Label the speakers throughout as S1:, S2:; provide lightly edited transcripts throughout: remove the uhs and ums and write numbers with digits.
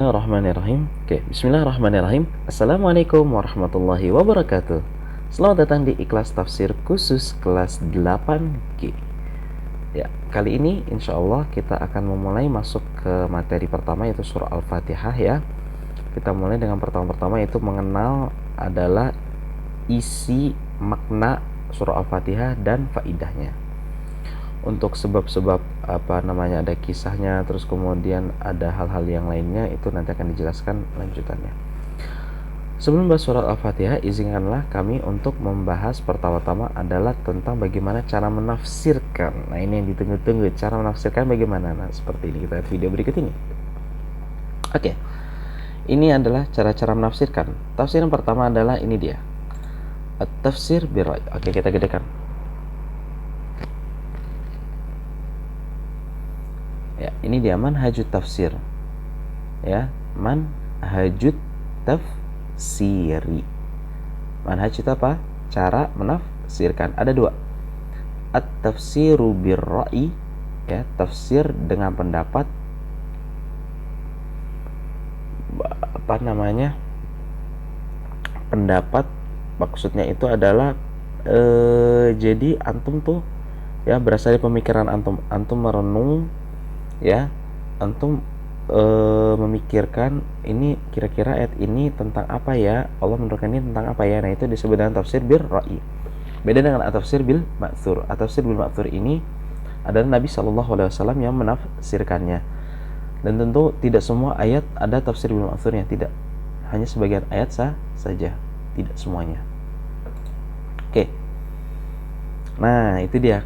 S1: Bismillahirrahmanirrahim. Oke, Bismillahirrahmanirrahim. Assalamualaikum warahmatullahi wabarakatuh. Selamat datang di Ikhlas Tafsir khusus kelas 8G. Ya, kali ini insya Allah kita akan memulai masuk ke materi pertama, yaitu surah Al-Fatihah ya. Kita mulai dengan pertama-pertama, yaitu mengenal adalah isi makna surah Al-Fatihah dan faidahnya. Untuk sebab-sebab ada kisahnya, terus kemudian ada hal-hal yang lainnya, itu nanti akan dijelaskan lanjutannya. Sebelum bahas surat Al-Fatihah, izinkanlah kami untuk membahas pertama-tama adalah tentang bagaimana cara menafsirkan. Nah, ini yang ditunggu-tunggu, cara menafsirkan bagaimana. Nah, seperti ini, kita lihat video berikut ini. Oke, ini adalah cara-cara menafsirkan. Tafsir yang pertama adalah ini dia, At-Tafsir bir-Ra'y. Oke, kita gedekan. Ya, ini dia manhajut tafsir. Ya, manhajut tafsiri. Manhaj itu apa? Cara menafsirkan. Ada dua. At-tafsiru bir-ra'yi, ya, tafsir dengan pendapat. Pendapat maksudnya itu adalah jadi antum tuh ya berasal dari pemikiran antum merenung ya, antum memikirkan ini kira-kira ayat ini tentang apa ya, Allah menurunkan ini tentang apa ya. Nah, itu disebut dengan tafsir bil ra'i. Beda dengan tafsir bil ma'tsur. Tafsir bil ma'tsur ini adalah Nabi SAW yang menafsirkannya, dan tentu tidak semua ayat ada tafsir bil ma'tsurnya, tidak, hanya sebagian ayat saja, tidak semuanya. Oke. Nah, itu dia.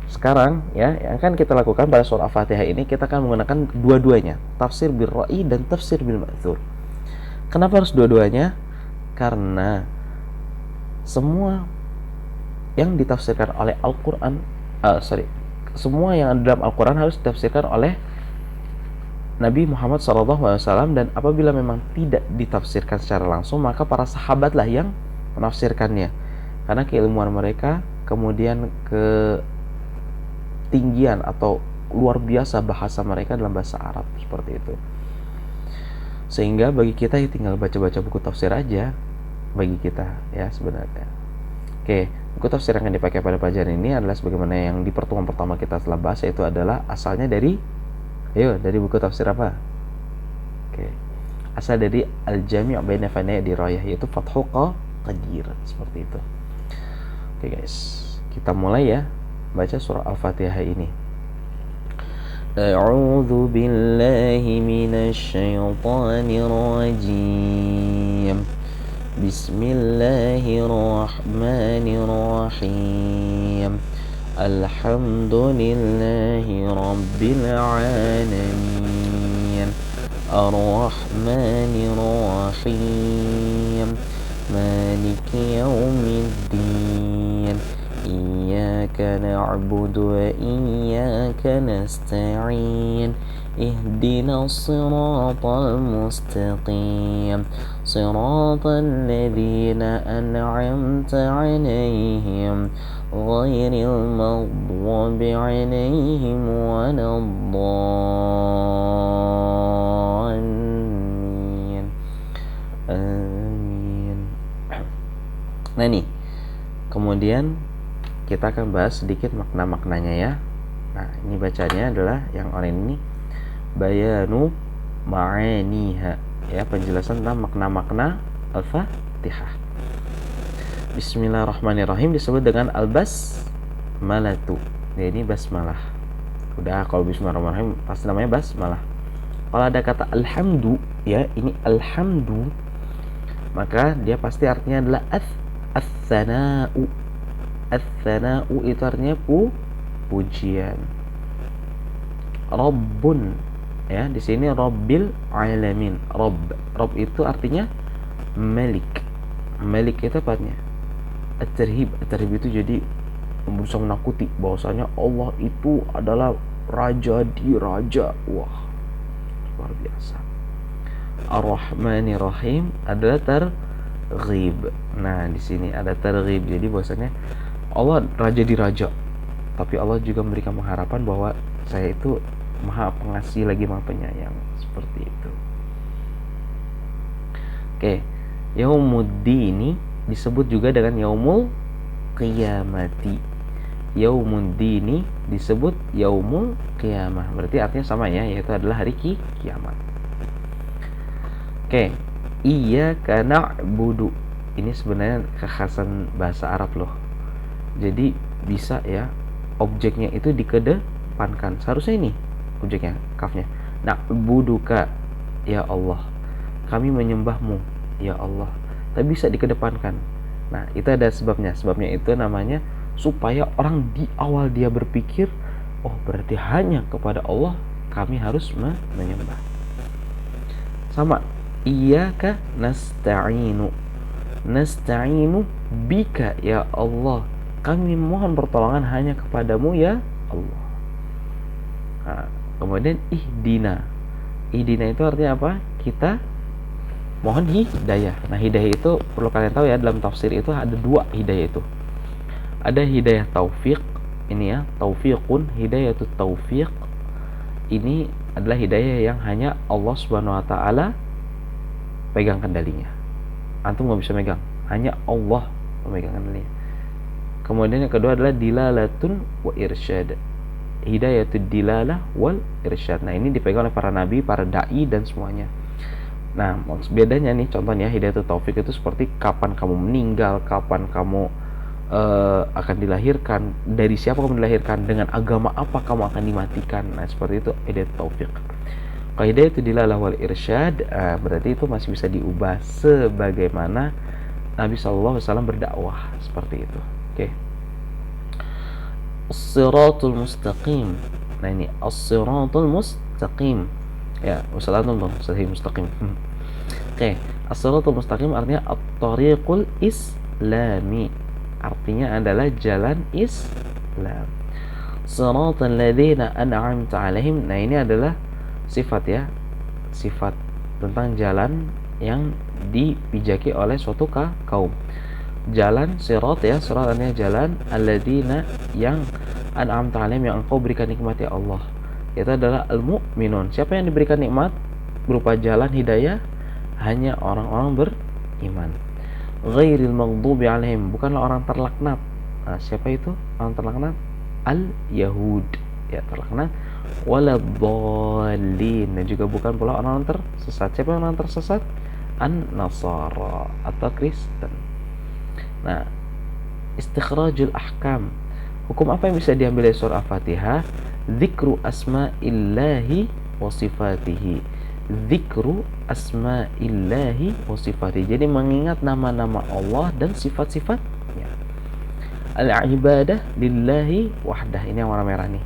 S1: Sekarang ya, yang akan kita lakukan pada surah Al-Fatihah ini, kita akan menggunakan dua-duanya, tafsir bil ra'i dan tafsir bil ma'tsur. Kenapa harus dua-duanya? Karena semua yang ditafsirkan oleh Al-Quran, semua yang ada dalam Al-Quran harus ditafsirkan oleh Nabi Muhammad SAW, dan apabila memang tidak ditafsirkan secara langsung, maka para sahabatlah yang menafsirkannya, karena keilmuan mereka, kemudian ketinggian atau luar biasa bahasa mereka dalam bahasa Arab, seperti itu. Sehingga bagi kita ya tinggal baca-baca buku tafsir aja bagi kita ya sebenarnya. Oke, buku tafsir yang akan dipakai pada pelajaran ini adalah sebagaimana yang di pertemuan pertama kita telah bahas, yaitu adalah asalnya dari buku tafsir apa? Oke. Asal dari Al-Jami' Baina Fanai' Dirayah, yaitu Fathul Qadir, seperti itu. Oke guys, kita mulai ya baca surah Al-Fatihah ini. A'udzu billahi minasy syaithanir rajim. Bismillahirrahmanirrahim. Alhamdulillahi rabbil alamin. Ar-Rahmanir Rahim. Maliki yaumiddin. Iyyaka na'budu wa iyyaka nasta'in. Ihdinas siratal mustaqim. Siratal ladzina an'amta 'alaihim ghairil maghdubi 'alaihim waladdallin. Amin. Nah, nih. Kemudian kita akan bahas sedikit makna-maknanya ya. Nah, ini bacanya adalah yang orang ini, bayanu ma'aniha, ya, penjelasan tentang makna-makna Al-Fatihah. Bismillahirrahmanirrahim disebut dengan al-basmalatu. Ya, ini basmalah. Udah, kalau bismillahirrahmanirrahim pasti namanya basmalah. Kalau ada kata alhamdu, ya, ini alhamdu, maka dia pasti artinya adalah ats-tsana'u. Ats-tsana'u itu artinya pujian. Rabbun, ya, di sini Rabbil alamin. Rabb itu artinya Malik. Malik itu apa-nya? At-tarhib. At-tarhib itu jadi berusaha menakuti bahwasanya Allah itu adalah raja di raja. Wah, luar biasa. Ar-Rahmanir Rahim adalah targhib. Nah, di sini ada targhib. Jadi bahwasanya Allah raja di raja, tapi Allah juga memberikan pengharapan bahwa saya itu maha pengasih lagi maha penyayang, seperti itu. Oke, yaumuddini disebut juga dengan yaumul qiyamati. Yaumuddini disebut yaumul qiyamah. Berarti artinya sama ya, yaitu adalah hari kiamat. Oke, iyyaka na'budu. Ini sebenarnya kekhasan bahasa Arab loh. Jadi bisa ya, objeknya itu dikedepankan. Seharusnya ini objeknya, kafnya. Na'buduka, ya Allah, kami menyembahmu, ya Allah. Tapi bisa dikedepankan. Nah, itu ada sebabnya. Sebabnya itu namanya supaya orang di awal dia berpikir, oh berarti hanya kepada Allah kami harus menyembah. Sama, iyyaka nasta'inu. Nasta'inu bika, ya Allah, kami mohon pertolongan hanya kepadamu, ya Allah. Nah, kemudian ihdina. Ihdina itu artinya apa? Kita mohon hidayah. Nah, hidayah itu perlu kalian tahu ya, dalam tafsir itu ada dua hidayah itu. Ada hidayah taufik, ini ya, taufiqun, hidayatut taufiq. Ini adalah hidayah yang hanya Allah Subhanahu wa taala pegang kendalinya. Antum nggak bisa megang, hanya Allah memegang kendalinya. Kemudian yang kedua adalah dilalatun wa irsyad. Hidayatud dilalah wal irsyad. Nah, ini dipegang oleh para nabi, para dai dan semuanya. Nah, bedanya nih contohnya hidayatul taufik itu seperti kapan kamu meninggal, kapan kamu akan dilahirkan, dari siapa kamu dilahirkan, dengan agama apa kamu akan dimatikan. Nah, seperti itu hidayatul taufik. Kalau hidayatul dilalah wal irsyad, berarti itu masih bisa diubah sebagaimana Nabi SAW berdakwah seperti itu. Oke. As-siratul mustaqim. Nah, ini as-siratul mustaqim. Ya, wasalatum sahih mustaqim. Oke, as-siratul mustaqim artinya at-tariqul islami. Artinya adalah jalan Islam. Siratal ladzina an'amta 'alaihim. Nah, ini adalah sifat ya. Sifat tentang jalan yang dipijaki oleh suatu kaum. Jalan sirat ya, sirat artinya jalan, alladzina yang an'amta 'alaihim, yang engkau berikan nikmat ya Allah. Itu adalah al-mu'minun. Siapa yang diberikan nikmat berupa jalan hidayah? Hanya orang-orang beriman. Ghairil maghdubi 'alaihim, bukanlah orang terlaknat. Nah, siapa itu orang terlaknat? Al-Yahud, ya, terlaknat. Waladhdallin, dan juga bukan pula orang tersesat. Siapa yang orang tersesat? An-Nasara atau Kristen. Nah, istikhrajul ahkam. Hukum apa yang bisa diambil dari surah Al-Fatihah? Dzikru asma'illahi wa sifatihi. Dzikru asma'illahi wa sifatihi. Jadi mengingat nama-nama Allah dan sifat-sifatnya. Al-ibadah lillahi wahdah. Ini yang warna merah nih.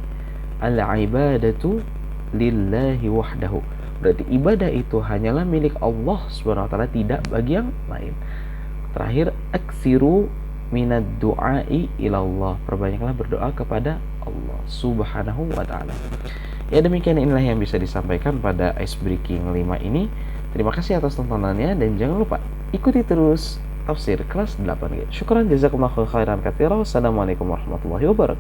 S1: Al-ibadatu lillahi wahdahu. Berarti ibadah itu hanyalah milik Allah Subhanahu wa taala, tidak bagi yang lain. Terakhir, aksiru minad du'ai ilallah. Perbanyaklah berdoa kepada Allah Subhanahu wa taala. Ya, demikian inilah yang bisa disampaikan pada Ice Breaking 5 ini. Terima kasih atas tontonannya dan jangan lupa ikuti terus tafsir kelas 8G. Syukran jazakumullahu khairan katsiran. Wassalamualaikum warahmatullahi wabarakatuh.